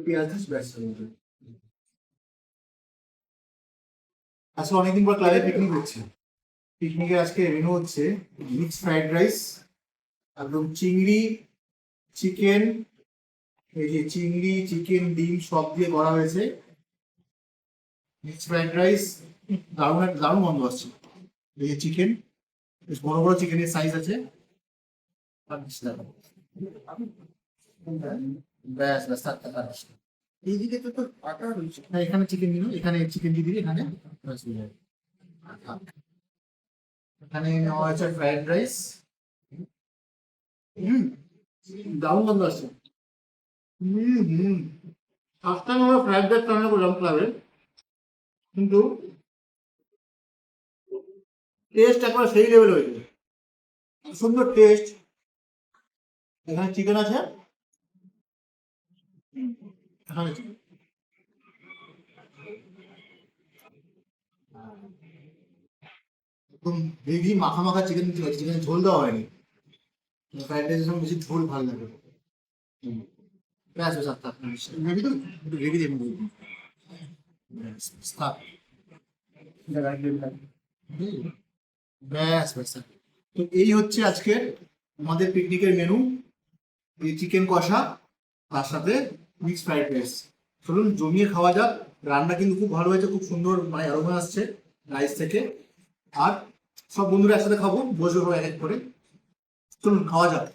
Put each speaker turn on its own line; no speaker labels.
পেঁয়াজ দিস ব্যাস। আজকে অনেকদিন পর ক্লাবে পিকনিক হচ্ছে। পিকনিকের আজকে মেনু হচ্ছে মিক্স ফ্রাইড রাইস, একদম চিংড়ি, চিকেন, এই যে চিংড়ি, চিকেন, ডিম সব দিয়ে করা হয়েছে মিক্স ফ্রাইড রাইস। দারুণ দারুণ গন্ধ আসছে। এই যে চিকেন, বেশ বড় বড় চিকেনের সাইজ আছে। ব্যাস ব্যাস, এইদিকে তো তোর আটা রয়েছে না, এখানে চিকেন দিল, এখানে চিকেন দিয়ে দিবি, এখানে ব্যাস হয়ে যাবে। এখানে নেওয়া হয়েছে ফ্রাইড রাইস। হুম, দারুণ গন্ধ আসছে। হুম। ফার্স্ট টাইম আমরা ফ্রাইড রাইস রান্না করলাম ক্লাবে, কিন্তু টেস্ট একবার সেই লেভেল হয়েছে, সুন্দর টেস্ট। এখানে চিকেন আছে, এখানে একদম হেভি মাখা মাখা চিকেন, চিকেন ঝোল দেওয়া হয়নি। ফ্রাইড রাইসের সঙ্গে বেশি ঝোল ভালো লাগে। হুম। ব্যাস ব্যাস, আচ্ছা গ্রেভি তো, একটু গ্রেভি দেবেন। ব্যাস ব্যাস, থাক। ব্যাস ব্যাস থাক। তো এই হচ্ছে আজকের আমাদের পিকনিকের মেনু। এই চিকেন কষা, তার সাথে মিক্স ফ্রাইড রাইস। চলুন জমিয়ে খাওয়া যাক। রান্না কিন্তু খুব ভালো হয়েছে, খুব সুন্দর মানে অ্যারোমা আসছে রাইস থেকে। আর সব বন্ধুরা একসাথে খাবো, বসবো এক এক করে। চলুন খাওয়া যাক।